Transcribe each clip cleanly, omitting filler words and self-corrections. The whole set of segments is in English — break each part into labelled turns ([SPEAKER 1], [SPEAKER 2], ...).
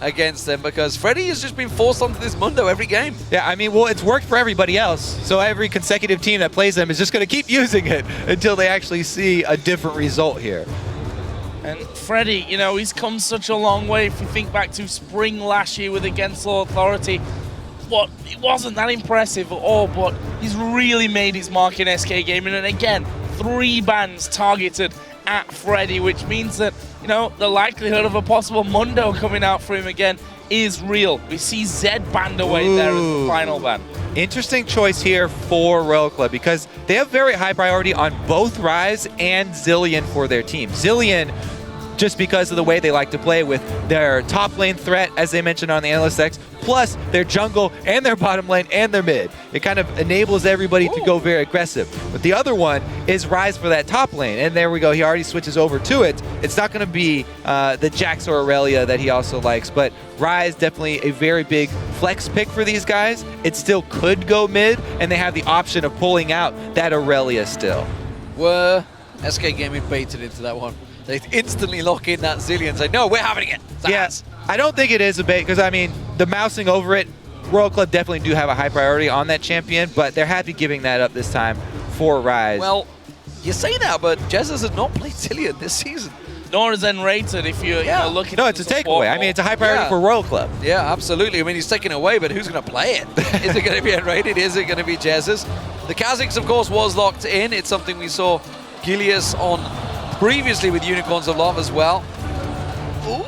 [SPEAKER 1] against them because Freddy has just been forced onto this Mundo every game.
[SPEAKER 2] Yeah, I mean, well, it's worked for everybody else. So every consecutive team that plays them is just going to keep using it until they actually see a different result here.
[SPEAKER 3] And Freddy, you know, he's come such a long way. If we think back to spring last year with Against All Authority, but it wasn't that impressive at all, but he's really made his mark in SK Gaming. And again, 3 bans targeted at Freddy, which means that, you know, the likelihood of a possible Mundo coming out for him again is real. We see Zed banned away there as the final ban.
[SPEAKER 2] Interesting choice here for Royal Club because they have very high priority on both Ryze and Zilean for their team. Zilean, just because of the way they like to play with their top lane threat, as they mentioned on the Analyst X, plus their jungle and their bottom lane and their mid. It kind of enables everybody to go very aggressive. But the other one is Ryze for that top lane. And there we go. He already switches over to it. It's not going to be the Jax or Aurelia that he also likes, but Ryze definitely a very big flex pick for these guys. It still could go mid, and they have the option of pulling out that Aurelia still.
[SPEAKER 1] Were SK Gaming baited into that one? They instantly lock in that Zilean and say, no, we're having it.
[SPEAKER 2] Yes, I don't think it is a bait because, I mean, the mousing over it, Royal Club definitely do have a high priority on that champion, but they're happy giving that up this time for Ryze.
[SPEAKER 1] Well, you say that, but Jesiz has not played Zilean this season.
[SPEAKER 3] Nor is nRated if you're looking.
[SPEAKER 2] No, it's a takeaway. I mean, it's a high priority for Royal Club.
[SPEAKER 1] Yeah, absolutely. I mean, he's taken away, but who's going to play it? Is it going to be nRated? Is it going to be Jesiz? The Kha'Zix, of course, was locked in. It's something we saw Gilius on previously with Unicorns of Love as well. Ooh.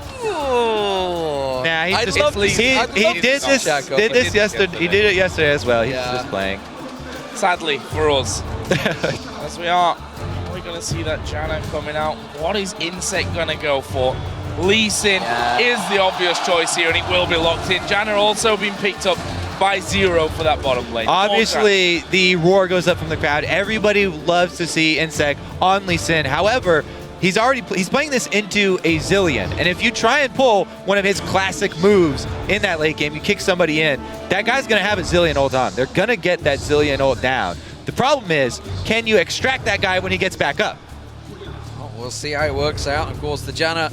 [SPEAKER 2] Nah, he did this yesterday. He did it yesterday as well. He's just playing.
[SPEAKER 3] Sadly for us, as we are going to see that Janna coming out. What is inSec going to go for? Lee Sin is the obvious choice here, and it will be locked in. Janna also been picked up by Zero for that bottom lane.
[SPEAKER 2] Obviously, the roar goes up from the crowd. Everybody loves to see inSec on Lee Sin. However, he's playing this into a Zilean, and if you try and pull one of his classic moves in that late game, you kick somebody in, that guy's going to have a Zilean ult on. They're going to get that Zilean ult down. The problem is, can you extract that guy when he gets back up?
[SPEAKER 1] Well, we'll see how it works out. Of course, the Janna,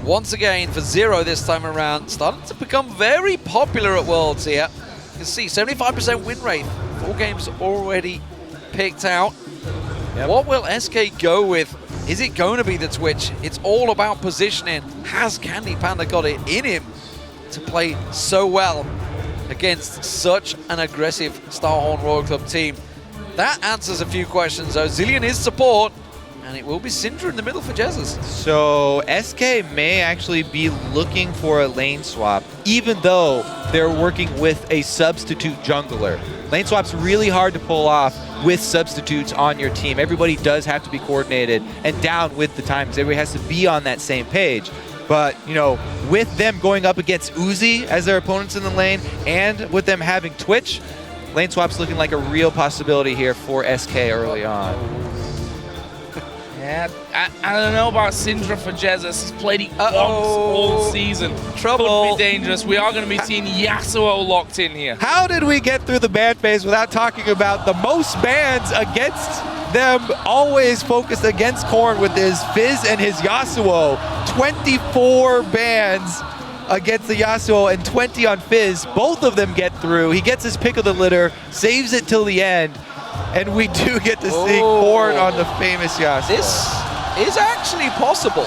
[SPEAKER 1] once again, for Zero this time around, starting to become very popular at Worlds here. You can see 75% win rate, 4 games already picked out. Yep. What will SK go with? Is it going to be the Twitch? It's all about positioning. Has Candy Panda got it in him to play so well against such an aggressive Starhorn Royal Club team? That answers a few questions though. Zilean is support, and it will be Syndra in the middle for Jesiz.
[SPEAKER 2] So SK may actually be looking for a lane swap, even though they're working with a substitute jungler. Lane swap's really hard to pull off with substitutes on your team. Everybody does have to be coordinated and down with the times. Everybody has to be on that same page. But, you know, with them going up against Uzi as their opponents in the lane, and with them having Twitch, lane swap's looking like a real possibility here for SK early on.
[SPEAKER 3] Yeah, I don't know about Syndra for Jesiz. He's played it once all season. Trouble. Could be dangerous. We are going to be seeing Yasuo locked in here.
[SPEAKER 2] How did we get through the ban phase without talking about the most bans against them, always focused against Korn with his Fizz and his Yasuo? 24 bans against the Yasuo and 20 on Fizz. Both of them get through. He gets his pick of the litter, saves it till the end, and we do get to see Korn on the famous Yasuo.
[SPEAKER 1] This is actually possible.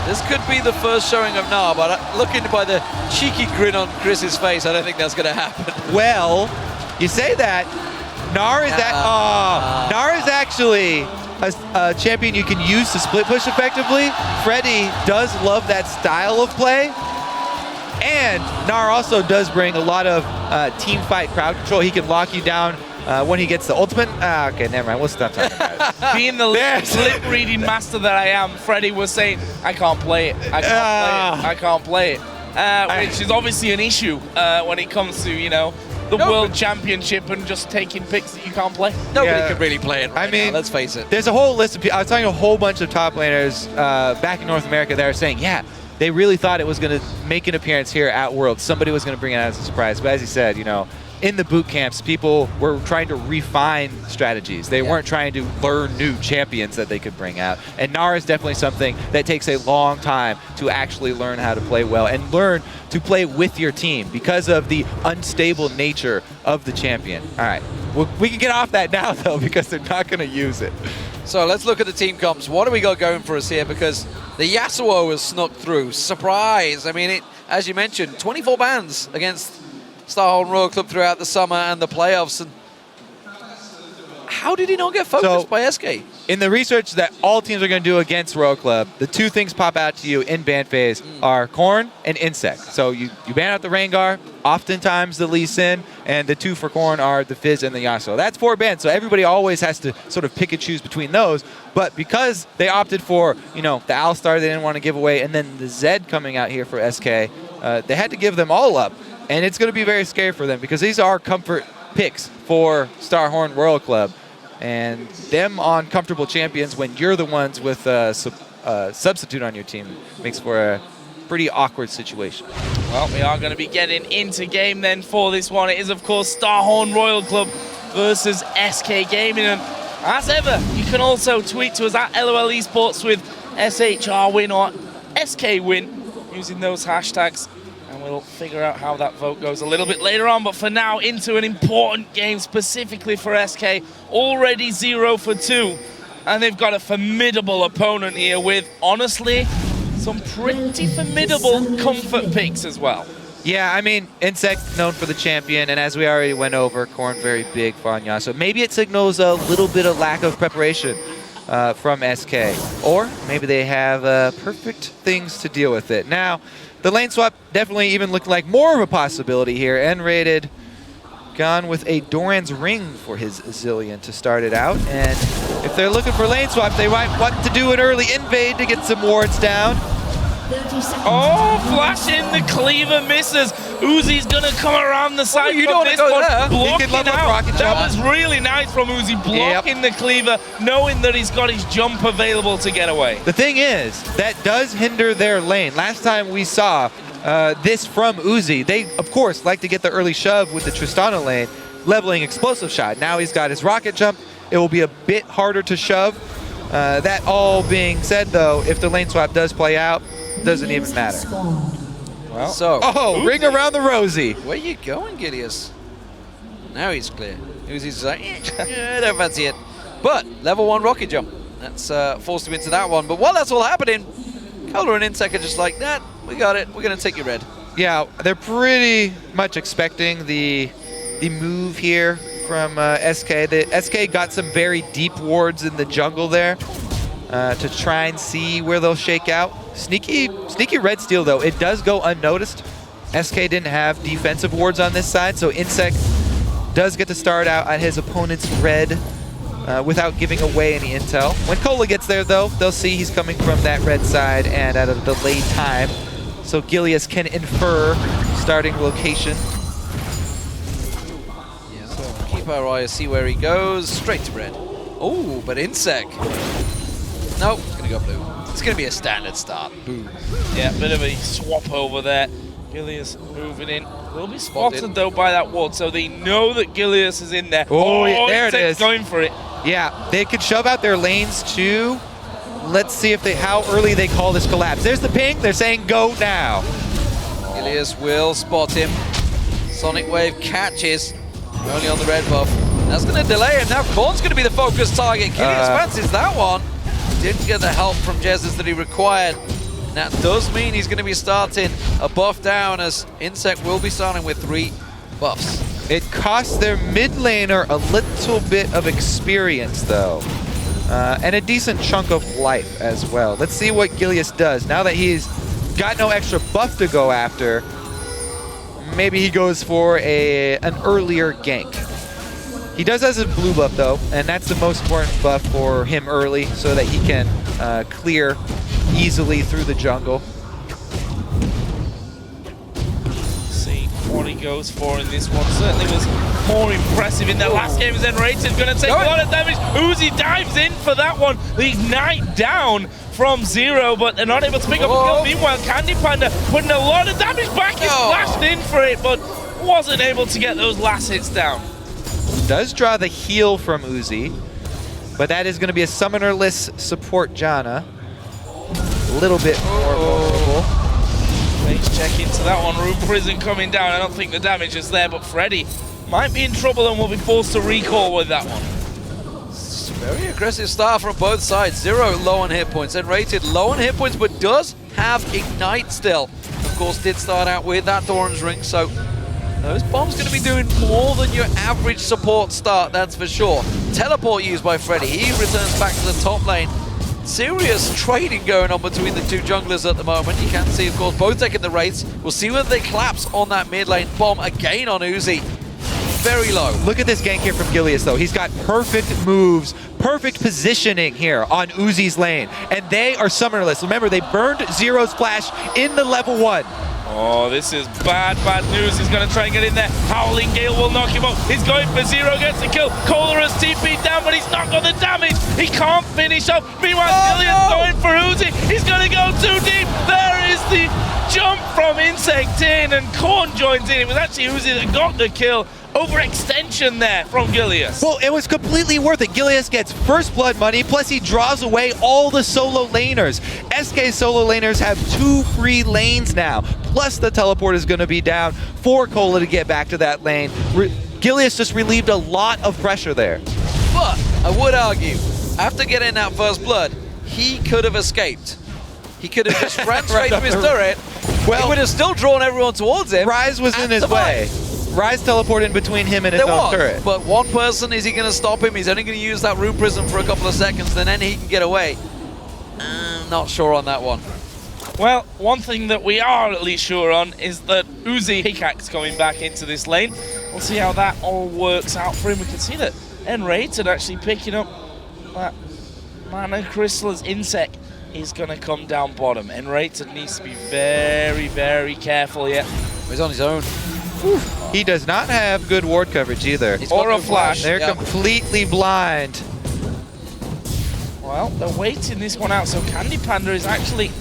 [SPEAKER 1] This could be the first showing of Gnar, but looking by the cheeky grin on Chris's face, I don't think that's going to happen.
[SPEAKER 2] Well, you say that. Gnar is actually a champion you can use to split push effectively. Freddy does love that style of play. And Gnar also does bring a lot of team fight crowd control. He can lock you down when he gets the ultimate. Okay, never mind. We'll stop talking about it.
[SPEAKER 3] Being the lip reading master that I am, Freddy was saying, I can't play it. I can't play it. I can't play it. Which is obviously an issue when it comes to, you know, the World Championship and just taking picks that you can't play.
[SPEAKER 1] Nobody can really play it right now, let's face it.
[SPEAKER 2] There's a whole list of people. I was talking to a whole bunch of top laners back in North America that are saying, yeah, they really thought it was going to make an appearance here at Worlds. Somebody was going to bring it out as a surprise. But as you said, you know, in the boot camps, people were trying to refine strategies. They weren't trying to learn new champions that they could bring out. And Gnar is definitely something that takes a long time to actually learn how to play well and learn to play with your team because of the unstable nature of the champion. All right, well, we can get off that now, though, because they're not going to use it.
[SPEAKER 1] So let's look at the team comps. What do we got going for us here? Because the Yasuo has snuck through. Surprise. I mean, as you mentioned, 24 bans against Starholm Royal Club throughout the summer and the playoffs. And how did he not get focused by SK?
[SPEAKER 2] In the research that all teams are going to do against Royal Club, the two things pop out to you in ban phase are Corn and inSec. So you ban out the Rengar, oftentimes the Lee Sin, and the two for Corn are the Fizz and the Yasuo. That's 4 bans, so everybody always has to sort of pick and choose between those. But because they opted for, the Alistar they didn't want to give away, and then the Zed coming out here for SK, they had to give them all up. And it's going to be very scary for them because these are comfort picks for Starhorn Royal Club. And them on comfortable champions when you're the ones with a substitute on your team makes for a pretty awkward situation.
[SPEAKER 3] Well, we are going to be getting into game then for this one. It is, of course, Starhorn Royal Club versus SK Gaming. And as ever, you can also tweet to us at LOL Esports with SHR win or SK win using those hashtags. And we'll figure out how that vote goes a little bit later on. But for now, into an important game specifically for SK. Already 0 for 2. And they've got a formidable opponent here with, honestly, some pretty formidable comfort picks as well.
[SPEAKER 2] Yeah, I mean, inSec known for the champion, and as we already went over, Corn very big for Yasuo. Maybe it signals a little bit of lack of preparation from SK. Or maybe they have perfect things to deal with it. Now, the lane swap definitely even looked like more of a possibility here. nRated gone with a Doran's Ring for his Zilean to start it out. And if they're looking for lane swap, they might want to do an early invade to get some wards down.
[SPEAKER 3] Oh, flash in the cleaver misses. Uzi's gonna come around the side.
[SPEAKER 1] You don't want to go there.
[SPEAKER 3] Blocking out. That was really nice from Uzi, blocking the cleaver, knowing that he's got his jump available to get away.
[SPEAKER 2] The thing is, that does hinder their lane. Last time we saw this from Uzi, they, of course, like to get the early shove with the Tristana lane, leveling explosive shot. Now he's got his rocket jump. It will be a bit harder to shove. That all being said, though, if the lane swap does play out, doesn't even matter.
[SPEAKER 1] Well, so
[SPEAKER 2] Uzi. Ring around the rosy.
[SPEAKER 1] Where you going, Gilius? Now he's clear. Uzi's like, I don't fancy it. But level 1 rocket jump. That's forced him into that one. But while that's all happening, Cola and inSec are just like, nah, we got it. We're going to take your red.
[SPEAKER 2] Yeah, they're pretty much expecting the move here from SK. The SK got some very deep wards in the jungle there to try and see where they'll shake out. Sneaky red steal, though. It does go unnoticed. SK didn't have defensive wards on this side, so inSec does get to start out at his opponent's red without giving away any intel. When Cola gets there, though, they'll see he's coming from that red side and at a delayed time, so Gilius can infer starting location.
[SPEAKER 1] Yeah, so keep our eyes, see where he goes. Straight to red. Oh, but inSec. Nope, it's going to go blue. It's going to be a standard start. Boom.
[SPEAKER 3] Yeah, bit of a swap over there. Gilius moving in. Will be spotted, though, by that ward, so they know that Gilius is in there.
[SPEAKER 2] Oh, yeah, there it is.
[SPEAKER 3] Going for it.
[SPEAKER 2] Yeah, they could shove out their lanes, too. Let's see if how early they call this collapse. There's the ping. They're saying go now.
[SPEAKER 1] Gilius will spot him. Sonic Wave catches. Only on the red buff. That's going to delay him. Now Corn's going to be the focus target. Gilius fancies that one. Didn't get the help from Jesiz that he required. And that does mean he's going to be starting a buff down, as inSec will be starting with 3 buffs.
[SPEAKER 2] It costs their mid laner a little bit of experience, though. And a decent chunk of life as well. Let's see what Gilius does. Now that he's got no extra buff to go after, maybe he goes for an earlier gank. He does have a blue buff, though, and that's the most important buff for him early so that he can clear easily through the jungle.
[SPEAKER 3] See what he goes for in this one. Certainly was more impressive in the last game. nRated going to take a lot of damage. Uzi dives in for that one. The ignite down from 0, but they're not able to pick up the kill. Meanwhile, Panda putting a lot of damage back. He's flashed in for it, but wasn't able to get those last hits down.
[SPEAKER 2] Does draw the heal from Uzi, but that is going to be a summonerless support Janna. A little bit more vulnerable.
[SPEAKER 3] Let's check into that one. Rune Prison coming down. I don't think the damage is there, but Freddy might be in trouble and will be forced to recall with that one.
[SPEAKER 1] Very aggressive start from both sides. Zero low on hit points. nRated low on hit points, but does have Ignite still. Of course, did start out with that Doran's Ring, so those bombs going to be doing more than your average support start, that's for sure. Teleport used by Freddy. He returns back to the top lane. Serious trading going on between the two junglers at the moment. You can see, of course, both taking the Wraiths. We'll see whether they collapse on that mid lane. Bomb again on Uzi. Very low.
[SPEAKER 2] Look at this gank here from Gilius, though. He's got perfect moves, perfect positioning here on Uzi's lane. And they are summonerless. Remember, they burned Zero's flash in the level 1.
[SPEAKER 3] Oh, this is bad news. He's going to try and get in there. Howling Gale will knock him up. He's going for Zero, gets the kill. Kohler has TP'd down, but he's not got the damage. He can't finish up. Meanwhile, Gilius going for Uzi. He's going to go too deep. There is the jump from inSec in, and Korn joins in. It was actually Uzi that got the kill. Overextension there from Gilius.
[SPEAKER 2] Well, it was completely worth it. Gilius gets first blood money, plus he draws away all the solo laners. SK solo laners have 2 free lanes now, plus the teleport is going to be down for Cola to get back to that lane. Gilius just relieved a lot of pressure there.
[SPEAKER 1] But I would argue, after getting that first blood, he could have escaped. He could have just ran straight to his turret. Well, he would have still drawn everyone towards him.
[SPEAKER 2] Ryze was in his way. Ryze teleported in between him and his own turret.
[SPEAKER 1] But one person, is he going to stop him? He's only going to use that Rune Prism for a couple of seconds, then he can get away. Not sure on that one.
[SPEAKER 3] Well, one thing that we are at least sure on is that Uzi pickaxe coming back into this lane. We'll see how that all works out for him. We can see that nRated actually picking up that Mana Crystal as inSec is going to come down bottom. nRated needs to be very, very careful here.
[SPEAKER 1] He's on his own.
[SPEAKER 2] He does not have good ward coverage either.
[SPEAKER 3] Or a flash.
[SPEAKER 2] They're completely blind.
[SPEAKER 3] Well, they're waiting this one out, so Candy Panda is actually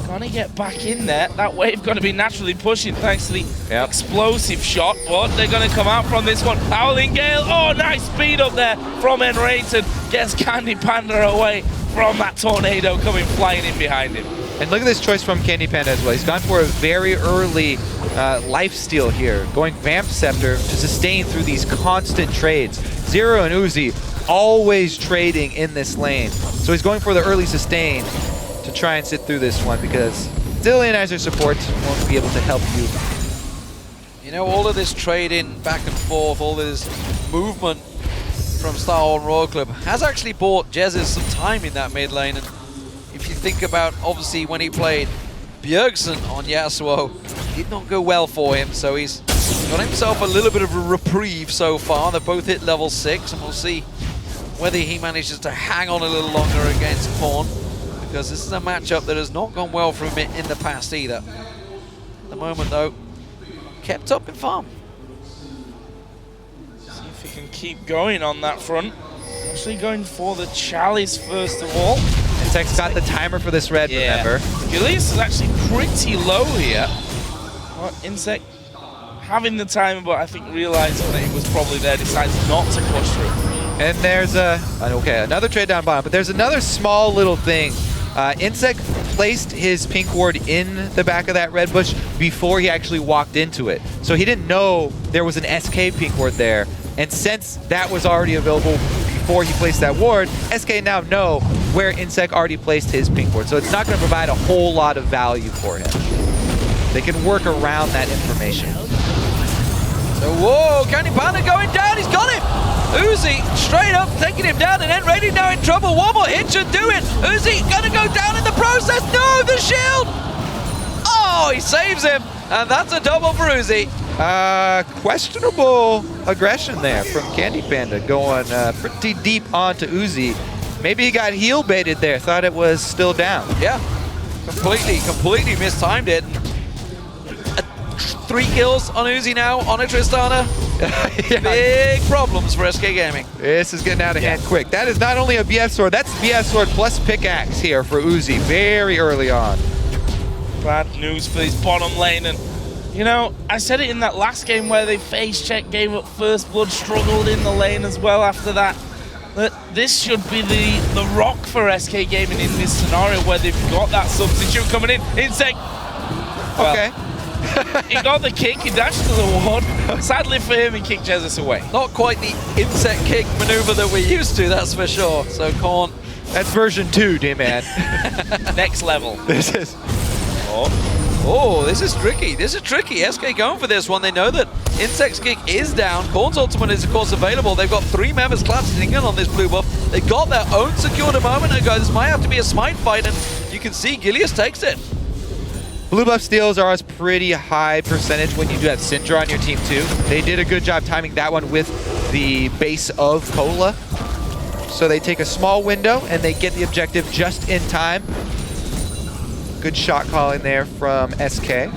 [SPEAKER 3] going to get back in there. That wave going to be naturally pushing thanks to the explosive shot, but they're going to come out from this one. Howling Gale, oh, nice speed up there from nRated. Gets Candy Panda away from that tornado coming flying in behind him.
[SPEAKER 2] And look at this choice from Candy Panda as well. He's gone for a very early lifesteal here, going Vamp Scepter to sustain through these constant trades. Zero and Uzi always trading in this lane. So he's going for the early sustain to try and sit through this one because Zilean as your support won't be able to help you.
[SPEAKER 1] You know, all of this trading back and forth, all this movement from Star Wars Royal Club has actually bought Jesiz some time in that mid lane. And if you think about, obviously, when he played Bjergsen on Yasuo, it did not go well for him, so he's got himself a little bit of a reprieve so far. They both hit level 6, and we'll see whether he manages to hang on a little longer against Korn, because this is a matchup that has not gone well for him in the past either. At the moment, though, kept up in farm.
[SPEAKER 3] See if he can keep going on that front. Actually going for the Chalice first of all.
[SPEAKER 2] inSec's got the timer for this red, remember.
[SPEAKER 3] Gilius is actually pretty low here. Well, inSec having the timer, but I think realizing that he was probably there, decides not to push through.
[SPEAKER 2] And there's another trade down bottom, but there's another small little thing. inSec placed his pink ward in the back of that red bush before he actually walked into it. So he didn't know there was an SK pink ward there. And since that was already available before he placed that ward, SK now know where inSec already placed his pink ward. So it's not going to provide a whole lot of value for him. They can work around that information.
[SPEAKER 1] So, whoa, Candy Panda going down, he's got him! Uzi straight up taking him down, and nRated now in trouble. One more hit should do it. Uzi gonna go down in the process. No, the shield! Oh, he saves him, and that's a double for Uzi.
[SPEAKER 2] Questionable aggression there from Candy Panda, going pretty deep onto Uzi. Maybe he got heal baited there, thought it was still down.
[SPEAKER 1] Yeah, completely mistimed it. 3 kills on Uzi now, on a Tristana.
[SPEAKER 2] Yeah.
[SPEAKER 1] Big problems for SK Gaming.
[SPEAKER 2] This is getting out of hand quick. That is not only a BF sword, that's BF sword plus pickaxe here for Uzi very early on.
[SPEAKER 3] Bad news for his bottom lane, and You know, I said it in that last game where they face check, gave up first blood, struggled in the lane as well after that. That this should be the rock for SK Gaming in this scenario where they've got that substitute coming in. inSec. Well,
[SPEAKER 2] Okay.
[SPEAKER 3] he got the kick, he dashed to the ward. Sadly for him, he kicked Jesiz away.
[SPEAKER 1] Not quite the inset kick maneuver that we're used to, that's for sure. So Korn.
[SPEAKER 2] That's version 2, D-Man.
[SPEAKER 3] Next level.
[SPEAKER 2] This is...
[SPEAKER 1] Oh, this is tricky. This is tricky. SK going for this one. They know that inSec's kick is down. Korn's ultimate is, of course, available. They've got 3 members collapsing in on this blue buff. They got their own secured a moment ago. This might have to be a smite fight, and you can see Gilius takes it.
[SPEAKER 2] Blue buff steals are a pretty high percentage when you do have Syndra on your team too. They did a good job timing that one with the base of Cola. So they take a small window and they get the objective just in time. Good shot calling there from SK.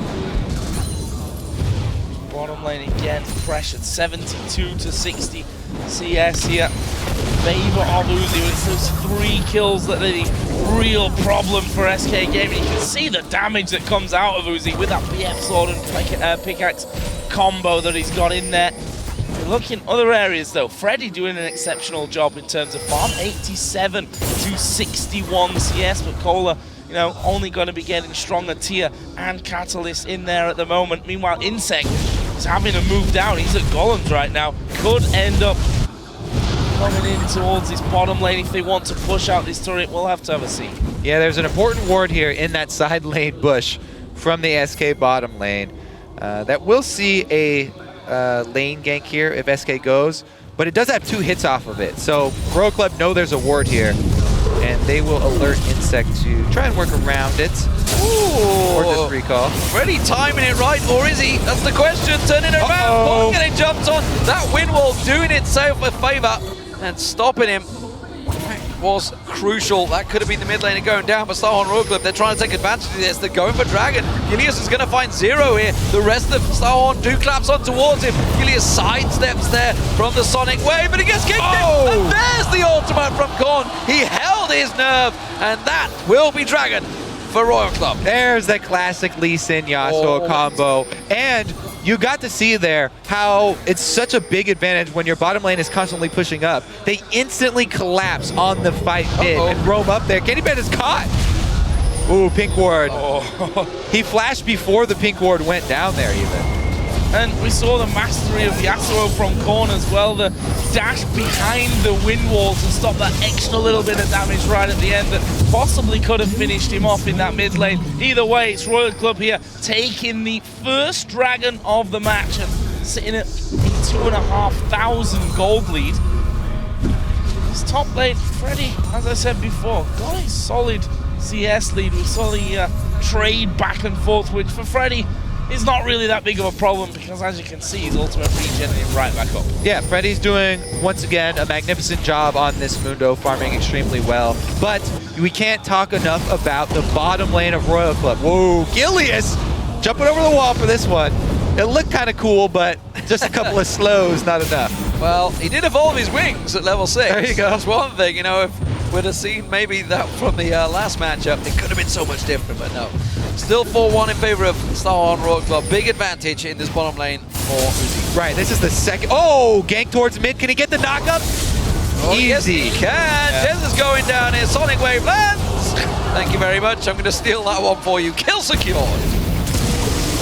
[SPEAKER 3] Bottom lane again, pressured 72 to 60 CS here. Favor of Uzi. It's those 3 kills that are the real problem for SK Gaming. You can see the damage that comes out of Uzi with that BF sword and pickaxe combo that he's got in there. Look in other areas though. Freddy doing an exceptional job in terms of farm. 87 to 61 CS, but Cola, you know, only going to be getting stronger tier and Catalyst in there at the moment. Meanwhile, inSec is having to move down. He's at Golems right now. Could end up coming in towards this bottom lane if they want to push out this turret. We'll have to have a see.
[SPEAKER 2] Yeah, there's an important ward here in that side lane bush from the SK bottom lane. That will see a lane gank here if SK goes, but it does have 2 hits off of it. So Royal Club know there's a ward here, and they will alert inSec to try and work around it.
[SPEAKER 1] Ooh.
[SPEAKER 2] Or just recall.
[SPEAKER 1] Freddy timing it right, or is he? That's the question. Turning it around. Korn getting jumped on. That wind wall doing itself a favor and stopping him was crucial. That could have been the mid lane going down, but Starhorn Royal Club, they're trying to take advantage of this. They're going for Dragon. Gilius is going to find 0 here. The rest of Starhorn do claps on towards him. Gilius sidesteps there from the Sonic Wave, but he gets kicked in. And there's the ultimate from Korn. He held his nerve, and that will be Dragon for Royal Club.
[SPEAKER 2] There's that classic Lee Sin Yasuo combo. And you got to see there how it's such a big advantage when your bottom lane is constantly pushing up. They instantly collapse on the fight mid and roam up there. Candy Man is caught. Ooh, pink ward. He flashed before the pink ward went down there even.
[SPEAKER 3] And we saw the mastery of Yasuo from Korn as well, the dash behind the wind wall to stop that extra little bit of damage right at the end that possibly could have finished him off in that mid lane. Either way, it's Royal Club here taking the first dragon of the match and sitting at a 2,500 gold lead. This top lane, Freddy, as I said before, got a solid CS lead. We saw the trade back and forth, which for Freddy is not really that big of a problem because, as you can see, his ultimate regenerating him right back up.
[SPEAKER 2] Yeah, Freddy's doing, once again, a magnificent job on this Mundo, farming extremely well. But we can't talk enough about the bottom lane of Royal Club. Whoa, Gilius jumping over the wall for this one. It looked kind of cool, but just a couple of slows, not enough.
[SPEAKER 1] Well, he did evolve his wings at level 6.
[SPEAKER 2] There you go.
[SPEAKER 1] That's one thing, you know, if we'd have seen maybe that from the last matchup, it could have been so much different, but no. Still 4-1 in favor of Starhorn Royal Club. Big advantage in this bottom lane for Uzi.
[SPEAKER 2] Right, this is the second. Oh, gank towards mid. Can he get the knockup?
[SPEAKER 1] Oh,
[SPEAKER 2] Easy.
[SPEAKER 1] yes, he can.
[SPEAKER 2] Yeah.
[SPEAKER 1] Jez is going down here. Sonic Wave lands. Thank you very much. I'm going to steal that one for you. Kill secured.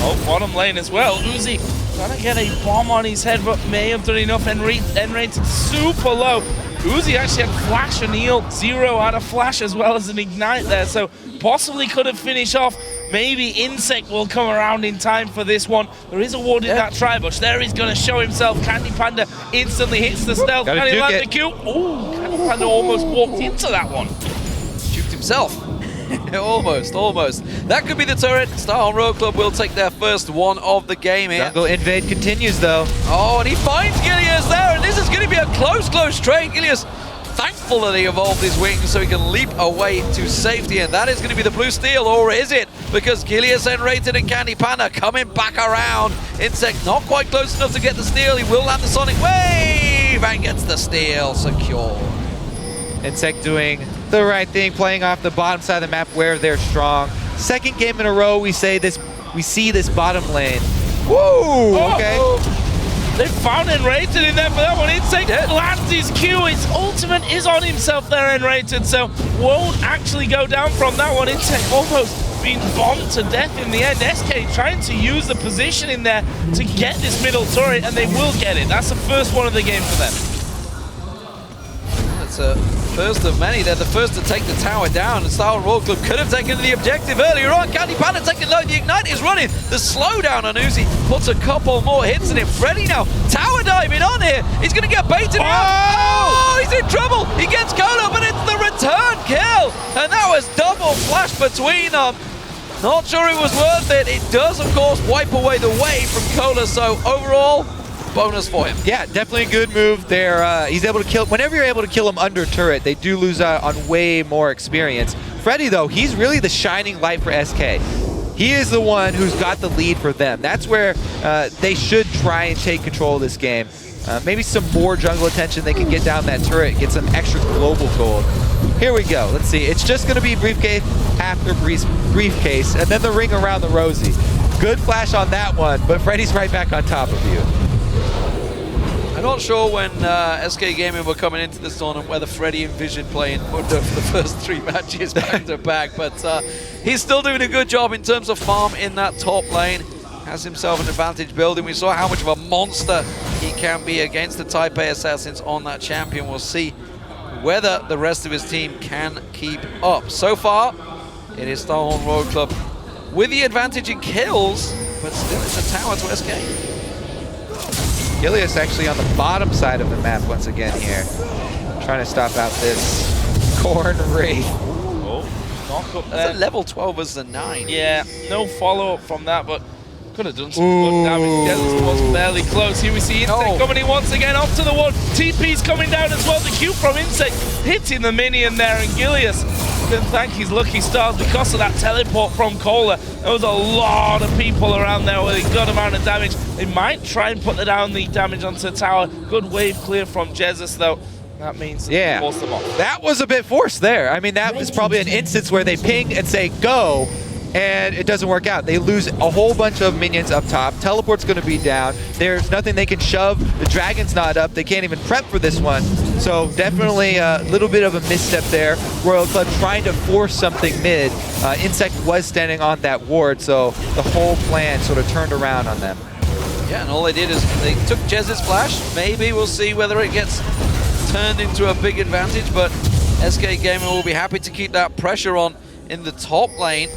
[SPEAKER 3] Oh, bottom lane as well. Uzi trying to get a bomb on his head, but may have done enough. nRated super low. Uzi actually had flash and heal. 0 had a flash as well as an ignite there, so possibly could have finished off. Maybe inSec will come around in time for this one. There is a ward in that tri-bush. There he's going to show himself. Candy Panda instantly hits the stealth. Can he land the Q? Oh, Candy Panda almost walked into that one.
[SPEAKER 1] Juked himself. almost. That could be the turret. Starhorn Royal Club will take their first one of the game here.
[SPEAKER 2] Jungle invade continues though.
[SPEAKER 1] Oh, and he finds Gilius there, and this is going to be a close trade. Gilius, thankful that he evolved his wings so he can leap away to safety, and that is going to be the blue steal, or is it? Because Gilius, nRated, and Candy Panda coming back around. inSec not quite close enough to get the steal. He will land the Sonic Wave and gets the steal secure.
[SPEAKER 2] inSec doing the right thing, playing off the bottom side of the map where they're strong. Second game in a row, we see this bottom lane Whoa! Okay.
[SPEAKER 3] They found nRated in there for that one. inSec lands his Q. His ultimate is on himself there, nRated, so won't actually go down from that one. inSec almost being bombed to death in the end. SK trying to use the position in there to get this middle turret, and they will get it. That's the first one of the game for them.
[SPEAKER 1] That's a first of many. They're the first to take the tower down, and Star Royal Club could have taken the objective earlier on. Panda taking low. The Ignite is running. The slowdown on Uzi puts a couple more hits in him. Freddy now tower diving on here. He's going to get baited out. Oh, he's in trouble. He gets Cola, but it's the return kill. And that was double flash between them. Not sure it was worth it. It does, of course, wipe away the wave from Cola, so overall, bonus for him.
[SPEAKER 2] Yeah, definitely a good move there. He's able to kill, whenever you're able to kill him under turret, they do lose out on way more experience. Freddy, though, he's really the shining light for SK. He is the one who's got the lead for them. That's where they should try and take control of this game. Maybe some more jungle attention. They can get down that turret, get some extra global gold. Here we go. Let's see. It's just going to be briefcase after briefcase, and then the ring around the rosy. Good flash on that one, but Freddy's right back on top of you.
[SPEAKER 1] I'm not sure when SK Gaming were coming into this tournament whether Freddy envisioned playing Mundo for the first 3 matches back to back, but he's still doing a good job in terms of farm in that top lane. Has himself an advantage building. We saw how much of a monster he can be against the Taipei Assassins on that champion. We'll see whether the rest of his team can keep up. So far, it is Starhorn Royal Club with the advantage in kills, but still it's a tower to SK.
[SPEAKER 2] Gilius actually on the bottom side of the map once again here. Trying to stop out this Corn Wraith.
[SPEAKER 3] Oh, knock up there.
[SPEAKER 1] That's a level 12 as the 9.
[SPEAKER 3] Yeah, no follow-up from that, but could have done some good damage. Jesiz was barely close. Here we see inSec coming in once again, off to the one. TP's coming down as well. The Q from inSec hitting the minion there, and Gilius can thank his lucky stars because of that teleport from Cola. There was a lot of people around there with a good amount of damage. They might try and put down the damage onto the tower. Good wave clear from Jesiz, though. That means they force them off.
[SPEAKER 2] That was a bit forced there. I mean, that was probably an instance where they ping and say, go, and it doesn't work out. They lose a whole bunch of minions up top. Teleport's going to be down. There's nothing they can shove. The dragon's not up. They can't even prep for this one. So definitely a little bit of a misstep there. Royal Club trying to force something mid. inSec was standing on that ward, so the whole plan sort of turned around on them.
[SPEAKER 1] Yeah, and all they did is they took Jez's flash. Maybe we'll see whether it gets turned into a big advantage, but SK Gaming will be happy to keep that pressure on in the top lane,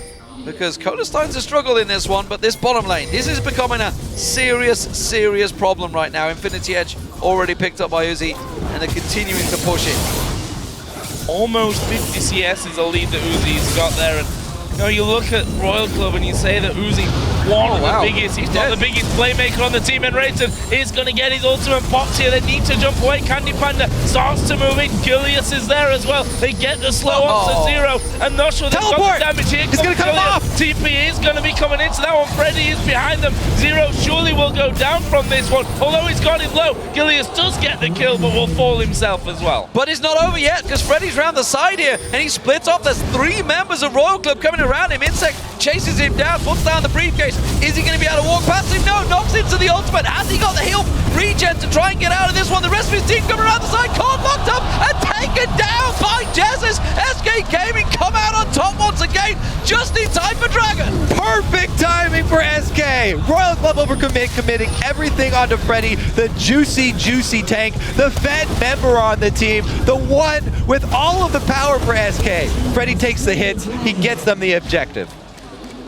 [SPEAKER 1] because Coda's starting to struggle in this one, but this bottom lane, this is becoming a serious problem right now. Infinity Edge already picked up by Uzi, and they're continuing to push it.
[SPEAKER 3] Almost 50 CS is a lead that Uzi's got there, and you know, you look at Royal Club and you say that Uzi, one of the biggest, he's not the biggest playmaker on the team, nRated is going to get his ultimate pops here. They need to jump away. Panda starts to move in. Gilius is there as well. They get the slow up to 0, and not sure they've got the damage here.
[SPEAKER 2] He's going to come off.
[SPEAKER 3] TP is going to be coming into that one. Freddy is behind them. 0 surely will go down from this one, although he's got him low. Gilius does get the kill, but will fall himself as well.
[SPEAKER 1] But it's not over yet, because Freddy's round the side here, and he splits off. There's 3 members of Royal Club coming around him. inSec chases him down, puts down the briefcase. Is he going to be able to walk past him? No, knocks into the ultimate. Has he got the heal regen to try and get out of this one? The rest of his team coming around the side. Caught, locked up, and taken down by Jesiz. SK Gaming come out on top once again, just in time for Dragon.
[SPEAKER 2] Perfect timing for SK. Royal Club overcommit, committing everything onto Freddy, the juicy tank, the Fed member on the team, the one with all of the power for SK. Freddy takes the hits, he gets them the objective.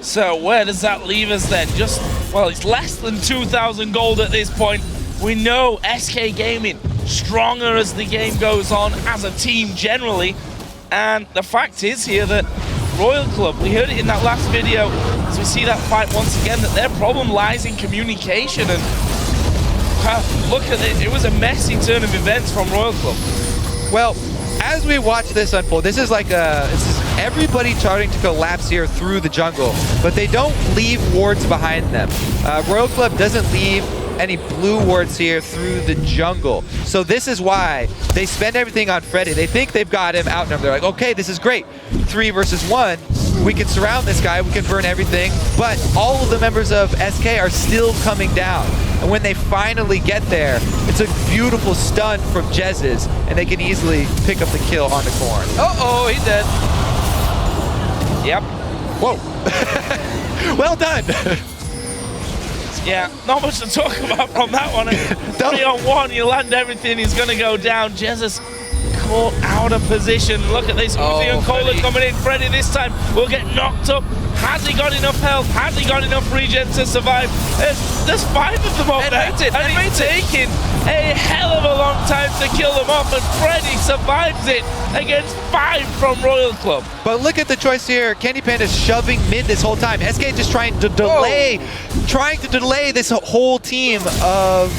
[SPEAKER 3] So where does that leave us then? Just, well, it's less than 2,000 gold at this point. We know SK Gaming stronger as the game goes on as a team generally, and the fact is here that Royal Club, we heard it in that last video, as we see that fight once again, that their problem lies in communication, and look at it, it was a messy turn of events from Royal Club.
[SPEAKER 2] Well, as we watch this unfold, this is like everybody starting to collapse here through the jungle, but they don't leave wards behind them. Royal Club doesn't leave any blue wards here through the jungle. So this is why they spend everything on Freddy. They think they've got him outnumbered. They're like, okay, this is great. 3 versus 1. We can surround this guy, we can burn everything, but all of the members of SK are still coming down. And when they finally get there, it's a beautiful stun from Jesiz, and they can easily pick up the kill on the Corn.
[SPEAKER 1] Uh-oh, he's dead.
[SPEAKER 3] Yep.
[SPEAKER 2] Whoa. Well done.
[SPEAKER 3] Yeah, not much to talk about from that one. 3-on-1, you land everything, he's going to go down. Jesiz caught out of position. Look at this, Uzi and Cola coming in. Freddy this time will get knocked up. Has he got enough health? Has he got enough regen to survive? There's 5 of them up there. And it's taking a hell of a long time to kill them off, and Freddy survives it against 5 from Royal Club.
[SPEAKER 2] But look at the choice here. Candy Panda's shoving mid this whole time. SK just trying to delay this whole team of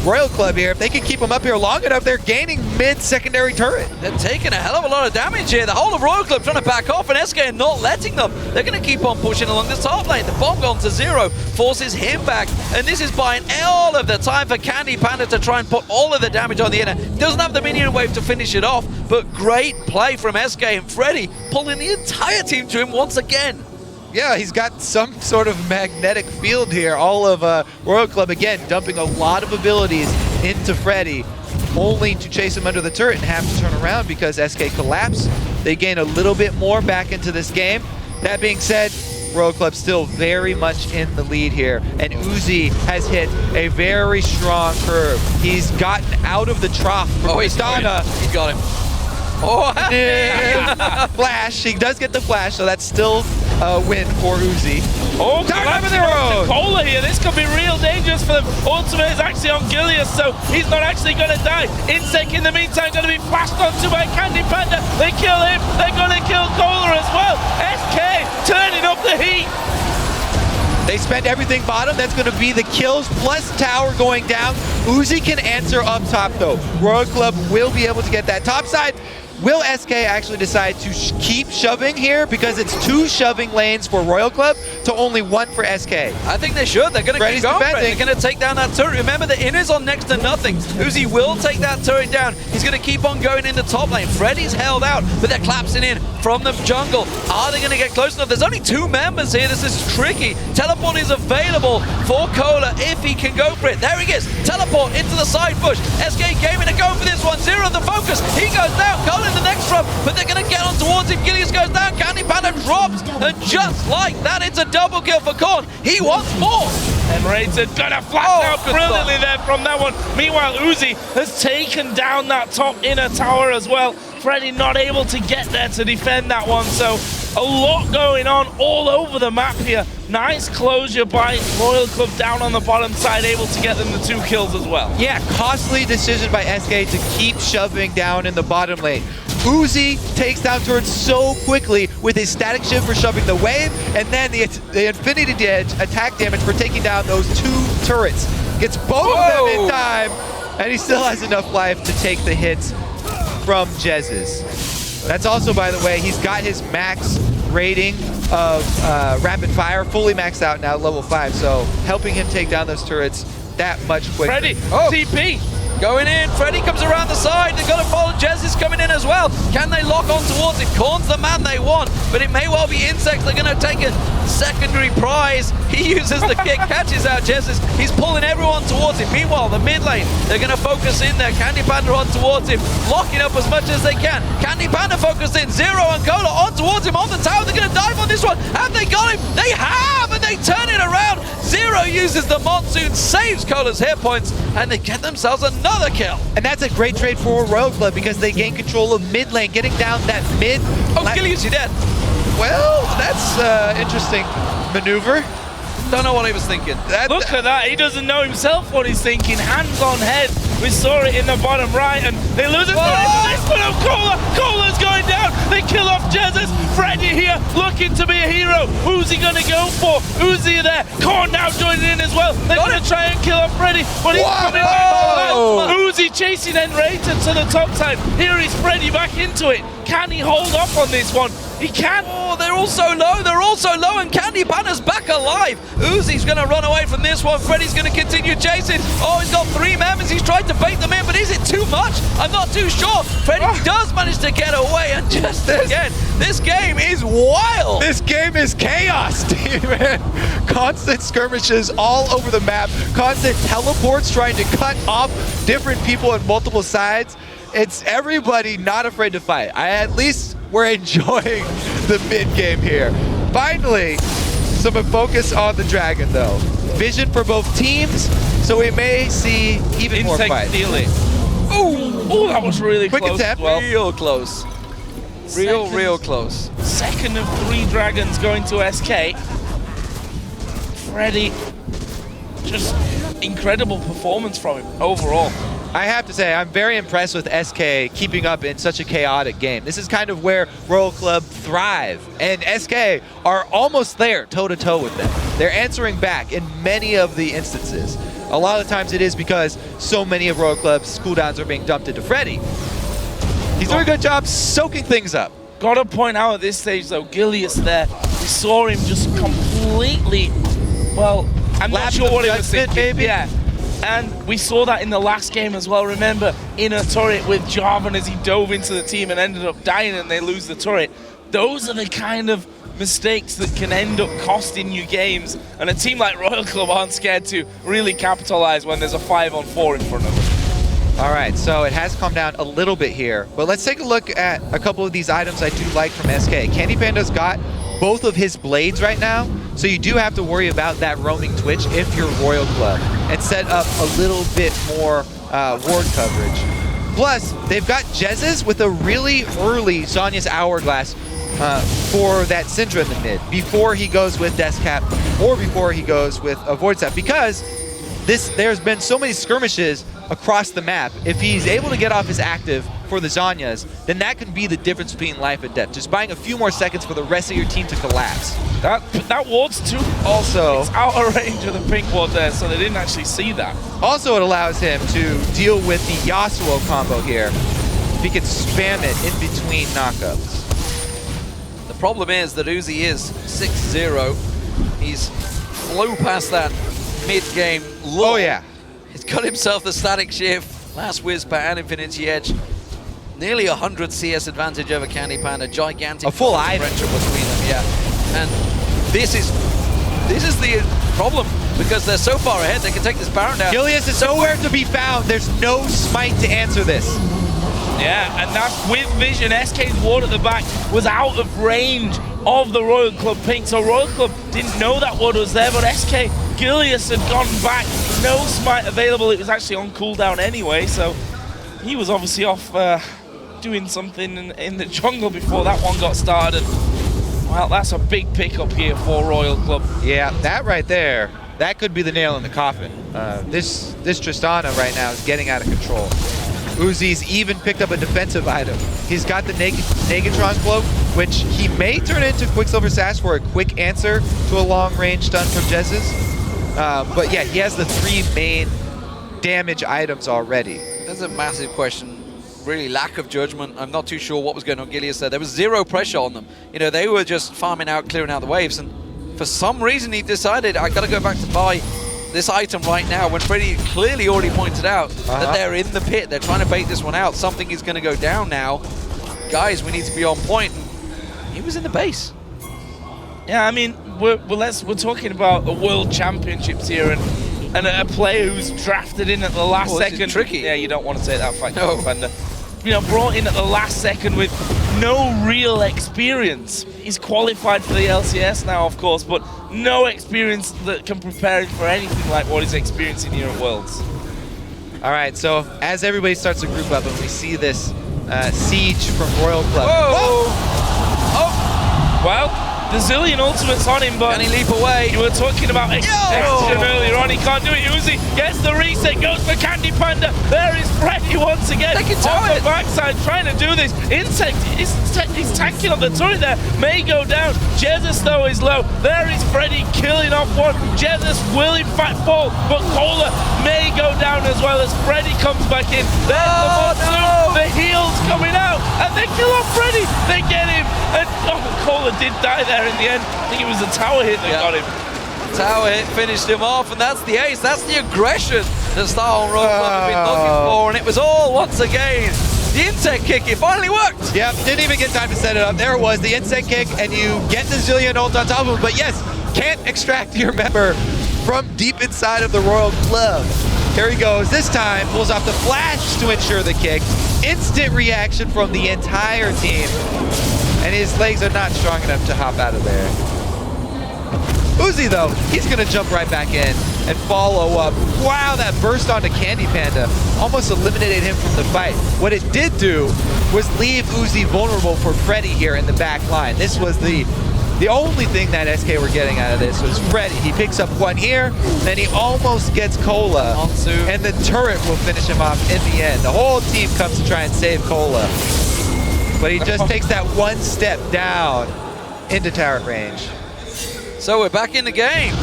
[SPEAKER 2] Royal Club here. If they can keep them up here long enough, they're gaining mid-secondary turret.
[SPEAKER 1] They're taking a hell of a lot of damage here. The whole of Royal Club trying to back off, and SK are not letting them. They're going to keep on pushing along this top lane. The bomb gone to 0 forces him back, and this is buying all of the time for Candy Panda to try and put all of the damage on the inner. Doesn't have the minion wave to finish it off, but great play from SK, and Freddy pulling the entire team to him once again.
[SPEAKER 2] Yeah, he's got some sort of magnetic field here. All of Royal Club, again, dumping a lot of abilities into Freddy, only to chase him under the turret and have to turn around because SK collapse. They gain a little bit more back into this game. That being said, Royal Club still very much in the lead here, and Uzi has hit a very strong curve. He's gotten out of the trough from Tristana.
[SPEAKER 1] He got him. Oh,
[SPEAKER 2] flash. He does get the flash, so that's still a win for Uzi.
[SPEAKER 3] Oh, collapsing onto Cola here. This could be real dangerous for them. Ultimate is actually on Gilius, so he's not actually going to die. inSec in the meantime going to be flashed onto by Candy Panda. They kill him. They're going to kill Cola as well. SK turning up the heat.
[SPEAKER 2] They spend everything bottom. That's going to be the kills plus tower going down. Uzi can answer up top though. Royal Club will be able to get that top side. Will SK actually decide to keep shoving here because it's 2 shoving lanes for Royal Club to only 1 for SK?
[SPEAKER 1] I think they should. They're going to keep going. They're going to take down that turret. Remember, the inner's on next to nothing. Uzi will take that turret down. He's going to keep on going in the top lane. Freddy's held out, but they're collapsing in from the jungle. Are they going to get close enough? There's only 2 members here. This is tricky. Teleport is available for Cola if he can go for it. There he is. Teleport into the side bush. SK gaming to go for this one. 0 the focus. He goes down. Cola in the next drop, but they're going to get on towards him. Gilius goes down. Candy Panda drops, and just like that, it's a double kill for Korn. He wants more.
[SPEAKER 3] nRated gonna flash out brilliantly there from that one. Meanwhile, Uzi has taken down that top inner tower as well. Freddy not able to get there to defend that one, so a lot going on all over the map here. Nice closure by Royal Club down on the bottom side, able to get them the 2 kills as well.
[SPEAKER 2] Yeah, costly decision by SK to keep shoving down in the bottom lane. Uzi takes down turrets so quickly with his static shift for shoving the wave, and then the infinity attack damage for taking down those 2 turrets. Gets both of them in time, and he still has enough life to take the hits from Jesiz. That's also, by the way, he's got his max rating of rapid fire fully maxed out now, level 5, so helping him take down those turrets that much quicker.
[SPEAKER 3] Freddy, TP.
[SPEAKER 1] Going in, Freddy comes around the side. They've got to follow. Jesiz coming in as well. Can they lock on towards him? Korn's the man they want, but it may well be inSec. They're going to take a secondary prize. He uses the kick, catches out Jesiz. He's pulling everyone towards him. Meanwhile, the mid lane, they're going to focus in there. Candy Panda on towards him, locking up as much as they can. Candy Panda focused in. 0 and Cola on towards him on the tower. They're going to dive on this one. Have they got him? They have, and they turn it around. 0 uses the monsoon, saves Cola's hit points, and they get themselves another kill.
[SPEAKER 2] And that's a great trade for Royal Club because they gain control of mid lane, getting down that mid.
[SPEAKER 1] Oh, Gilius, you're dead.
[SPEAKER 2] Well, that's interesting maneuver.
[SPEAKER 1] Don't know what he was thinking.
[SPEAKER 3] Look at that. He doesn't know himself what he's thinking. Hands on head. We saw it in the bottom right, and they lose it. They put up Cola. Cola's going down. They kill off Jesiz. Freddy here looking to be a hero. Who's he going to go for? Uzi there. Korn now joining in as well. They're going to try and kill off Freddy, but he's coming back. Uzi chasing nRated to the top side. Here is Freddy back into it. Can he hold off on this one? He can!
[SPEAKER 1] Oh, they're all so low, and Candy Panda's back alive. Uzi's gonna run away from this one. Freddy's gonna continue chasing. Oh, he's got 3 members. He's tried to bait them in, but is it too much? I'm not too sure. Freddy does manage to get away, and just again, this game is wild.
[SPEAKER 2] This game is chaos, man. Constant skirmishes all over the map. Constant teleports trying to cut off different people on multiple sides. It's everybody not afraid to fight. At least we're enjoying the mid game here. Finally, some focus on the Dragon though. Vision for both teams, so we may see even more fights.
[SPEAKER 3] Oh, that was really
[SPEAKER 2] Quick
[SPEAKER 3] close.
[SPEAKER 2] attempt.
[SPEAKER 3] Well,
[SPEAKER 1] Real close. Real close.
[SPEAKER 3] Second of 3 dragons going to SK. Freddy, just incredible performance from him overall.
[SPEAKER 2] I have to say, I'm very impressed with SK keeping up in such a chaotic game. This is kind of where Royal Club thrive, and SK are almost there toe-to-toe with them. They're answering back in many of the instances. A lot of the times it is because so many of Royal Club's cooldowns are being dumped into Freddy. He's doing a good job soaking things up.
[SPEAKER 3] Gotta point out at this stage though, Gilius there, we saw him just completely, well, I'm not sure what he was thinking.
[SPEAKER 2] Maybe?
[SPEAKER 3] Yeah. And we saw that in the last game as well. Remember, in a turret with Jarvan as he dove into the team and ended up dying and they lose the turret. Those are the kind of mistakes that can end up costing you games. And a team like Royal Club aren't scared to really capitalize when there's a 5-on-4 in front of them.
[SPEAKER 2] All right, so it has calmed down a little bit here, but let's take a look at a couple of these items I do like from SK. Candy Panda's got both of his blades right now, so you do have to worry about that roaming Twitch if you're Royal Club and set up a little bit more ward coverage. Plus, they've got Jesiz with a really early Zhonya's Hourglass for that Syndra in the mid, before he goes with Death Cap or before he goes with a Void Step, because there's been so many skirmishes across the map. If he's able to get off his active for the Zhonyas, then that can be the difference between life and death. Just buying a few more seconds for the rest of your team to collapse.
[SPEAKER 3] That ward's too,
[SPEAKER 2] Also,
[SPEAKER 3] it's out of range of the pink ward there, so they didn't actually see that.
[SPEAKER 2] Also, it allows him to deal with the Yasuo combo here. If he can spam it in between knockups.
[SPEAKER 1] The problem is that Uzi is 6-0. He's flew past that mid-game lull.
[SPEAKER 2] Oh yeah.
[SPEAKER 1] He's got himself the static shift, last Whisper and Infinity Edge. Nearly 100 CS advantage over Candy Panda, gigantic
[SPEAKER 2] a full
[SPEAKER 1] differential between them, yeah. And this is the problem, because they're so far ahead, they can take this Baron down.
[SPEAKER 2] Gilius is nowhere to be found. There's no smite to answer this.
[SPEAKER 3] Yeah, and that's with vision. SK's ward at the back was out of range of the Royal Club pink, so Royal Club didn't know that ward was there, but SK, Gilius had gone back, no smite available. It was actually on cooldown anyway, so he was obviously off doing something in the jungle before that one got started. Well, that's a big pickup here for Royal Club.
[SPEAKER 2] Yeah, that right there, that could be the nail in the coffin. This Tristana right now is getting out of control. Uzi's even picked up a defensive item. He's got the Negatron Cloak, which he may turn into Quicksilver Sash for a quick answer to a long-range stun from Jesiz. But yeah, he has the 3 main damage items already.
[SPEAKER 1] That's a massive question. Really, lack of judgment. I'm not too sure what was going on Gilius there. There was zero pressure on them. You know, they were just farming out, clearing out the waves, and for some reason he decided, I got to go back to buy this item right now, when Freddy clearly already pointed out that they're in the pit. They're trying to bait this one out. Something is going to go down now. Guys, we need to be on point. He was in the base.
[SPEAKER 3] Yeah, I mean, we're talking about the World Championships here, and a player who's drafted in at the last second.
[SPEAKER 1] Tricky.
[SPEAKER 3] Yeah, you don't want to take that fight,
[SPEAKER 1] no.
[SPEAKER 3] Panda. You know, brought in at the last second with no real experience. He's qualified for the LCS now, of course, but no experience that can prepare him for anything like what he's experiencing here at Worlds.
[SPEAKER 2] All right, so as everybody starts to group up and we see this siege from Royal Club.
[SPEAKER 1] Whoa!
[SPEAKER 3] Oh! Well, the Zilean ultimate's on him, but...
[SPEAKER 1] Can he leap away?
[SPEAKER 3] You were talking about execution earlier on. He can't do it. Uzi gets the reset, goes for Candy Panda. There is Freddy once again on the backside trying to do this. inSec, he's tanking on the turret there. May go down. Jesiz, though, is low. There is Freddy killing off one. Jesiz will, in fact, fall, but Cola may go down as well as Freddy comes back in. There's the heals coming out, and they kill off Freddy, they get him. And Cola did die there in the end. I think it was the tower hit that got him.
[SPEAKER 1] Tower hit finished him off, and that's the ace. That's the aggression that Star on Road Club have been looking for, and it was all, once again, the inSec kick. It finally worked.
[SPEAKER 2] Yep, didn't even get time to set it up. There it was, the inSec kick, and you get the Zilean ult on top of him, but yes, can't extract your member from deep inside of the Royal Club. Here he goes. This time, pulls off the flash to ensure the kick. Instant reaction from the entire team, and his legs are not strong enough to hop out of there. Uzi, though, he's going to jump right back in and follow up. Wow, that burst onto Candy Panda almost eliminated him from the fight. What it did do was leave Uzi vulnerable for Freddy here in the back line. This was the only thing that SK were getting out of this was Freddy. He picks up one here, then he almost gets Cola, and the turret will finish him off in the end. The whole team comes to try and save Cola, but he just takes that one step down into turret range.
[SPEAKER 1] So we're back in the game.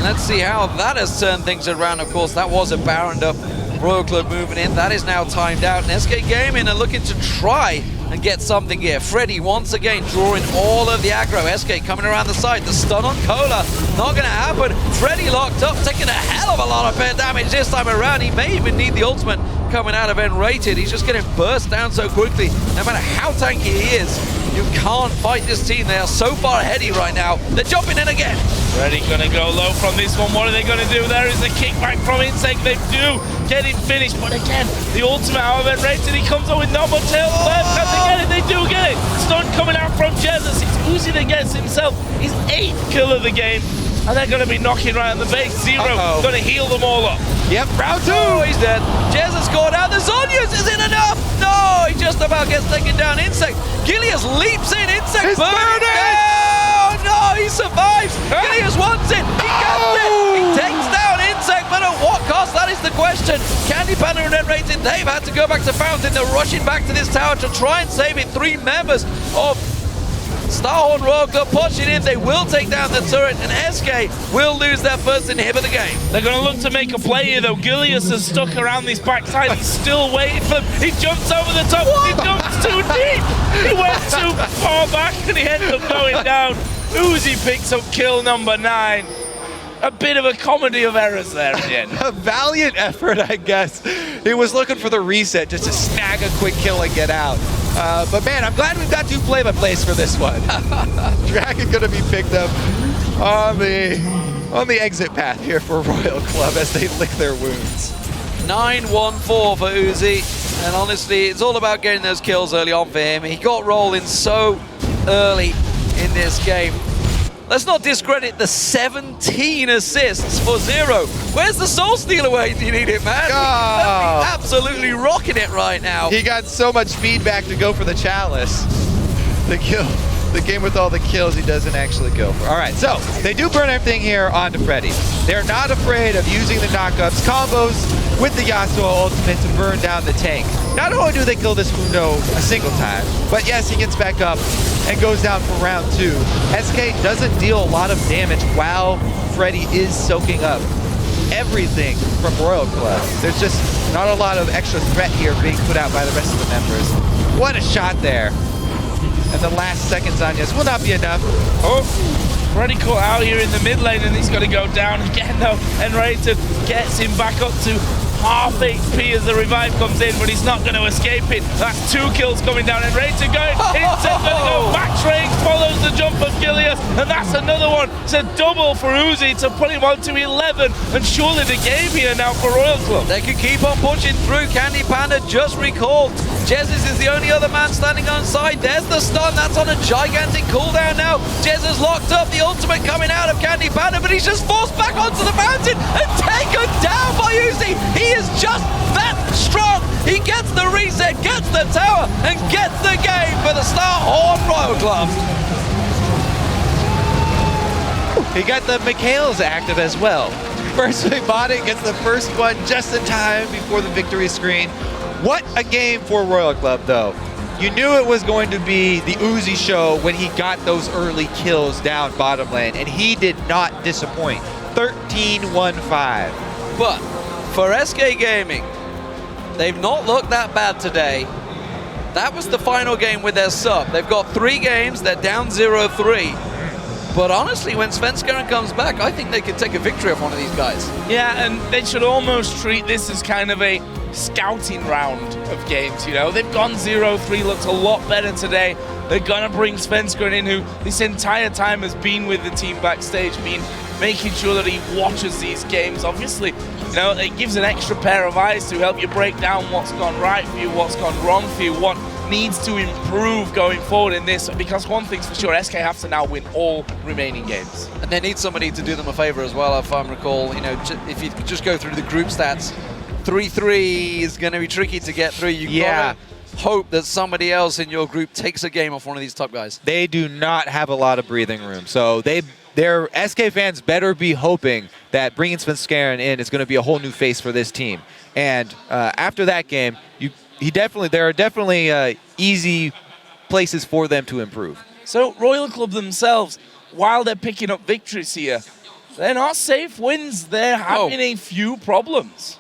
[SPEAKER 1] Let's see how that has turned things around. Of course, that was a barrened up Royal Club moving in. That is now timed out. And SK Gaming are looking to try and get something here. Freddy once again drawing all of the aggro. SK coming around the side. The stun on Cola, not going to happen. Freddy locked up, taking a hell of a lot of pair damage this time around. He may even need the ultimate coming out of nRated. He's just getting burst down so quickly. No matter how tanky he is, you can't fight this team. They are so far ahead right now. They're jumping in again.
[SPEAKER 3] Freddy gonna go low from this one. What are they gonna do? There is the kickback from inSec. They do get it finished, but again, the ultimate out of nRated. He comes up with not much health left. Can they get it? They do get it. Stun coming out from Jesiz. It's Uzi that gets himself his 8th kill of the game. And they're gonna be knocking right on the base. Zero gonna heal them all up.
[SPEAKER 2] Yep, round 2.
[SPEAKER 1] Oh, he's dead. Jesiz scored out. The Zonyas isn't enough. No, he just about gets taken down. inSec. Gilius leaps in. inSec burning down. No, he survives. Gilius wants it. He gets it. He takes down inSec, but at what cost? That is the question. Candy Panda and nRated, they've had to go back to Fountain. They're rushing back to this tower to try and save it. 3 members of Starhorn Royal Club pushing in. They will take down the turret, and SK will lose their first inhib of the game.
[SPEAKER 3] They're going to look to make a play here, though. Gilius is stuck around this backside. He's still waiting for them. He jumps over the top. What? He jumps too deep. He went too far back, and he ended up going down. Uzi picks up kill number 9. A bit of a comedy of errors there at the end.
[SPEAKER 2] A valiant effort, I guess. He was looking for the reset just to snag a quick kill and get out. But man, I'm glad we've got 2 play-by-plays for this one. Dragon gonna be picked up on the exit path here for Royal Club as they lick their wounds.
[SPEAKER 1] 9-1-4 for Uzi, and honestly, it's all about getting those kills early on for him. He got rolling so early in this game. Let's not discredit the 17 assists for Zero. Where's the Soul Stealer where you need it, man?
[SPEAKER 2] Oh.
[SPEAKER 1] He's absolutely rocking it right now.
[SPEAKER 2] He got so much feedback to go for the chalice. The kill. The game with all the kills he doesn't actually go for. All right, so they do burn everything here onto Freddy. They're not afraid of using the knockups, combos with the Yasuo ultimate to burn down the tank. Not only do they kill this Mundo a single time, but yes, he gets back up and goes down for round 2. SK doesn't deal a lot of damage while Freddy is soaking up everything from Royal Club. There's just not a lot of extra threat here being put out by the rest of the members. What a shot there. And the last seconds on Yes will not be enough.
[SPEAKER 3] Oh, Freddy caught out here in the mid lane, and he's got to go down again though. nRated gets him back up to half HP as the revive comes in, but he's not going to escape it. That's 2 kills coming down, nRated going. inSec going to go max range, follows the jump of Gilius, and that's another one. It's a double for Uzi to put him on to 11, and surely the game here now for Royal Club.
[SPEAKER 1] They can keep on pushing through. Candy Panda just recalled. Jesiz is the only other man standing on side. There's the stun. That's on a gigantic cooldown now. Jesiz locked up. The ultimate coming out of Candy Panda, but he's just forced back onto the mountain and taken down by Uzi. He is just that strong. He gets the reset, gets the tower, and gets the game for the Starhorn Royal Club.
[SPEAKER 2] He got the Mikhail's active as well. First bought it, gets the first one just in time before the victory screen. What a game for Royal Club, though. You knew it was going to be the Uzi show when he got those early kills down bottom lane, and he did not disappoint. 13-1-5.
[SPEAKER 1] But for SK Gaming, they've not looked that bad today. That was the final game with their sub. They've got 3 games, they're down 0-3. But honestly, when Svenskeren comes back, I think they could take a victory off one of these guys.
[SPEAKER 3] Yeah, and they should almost treat this as kind of a scouting round of games, you know? They've gone 0-3, looked a lot better today. They're gonna bring Svenskeren in, who this entire time has been with the team backstage, making sure that he watches these games. Obviously, you know, it gives an extra pair of eyes to help you break down what's gone right for you, what's gone wrong for you, what needs to improve going forward in this, because one thing's for sure, SK have to now win all remaining games.
[SPEAKER 1] And they need somebody to do them a favor as well, if I recall. You know, if you just go through the group stats, 3-3 is going to be tricky to get through. You gotta hope that somebody else in your group takes a game off one of these top guys.
[SPEAKER 2] They do not have a lot of breathing room, so their SK fans better be hoping that bringing Svenskeren in is going to be a whole new face for this team. And after that game, there are definitely easy places for them to improve.
[SPEAKER 3] So Royal Club themselves, while they're picking up victories here, they're not safe wins. They're having a few problems.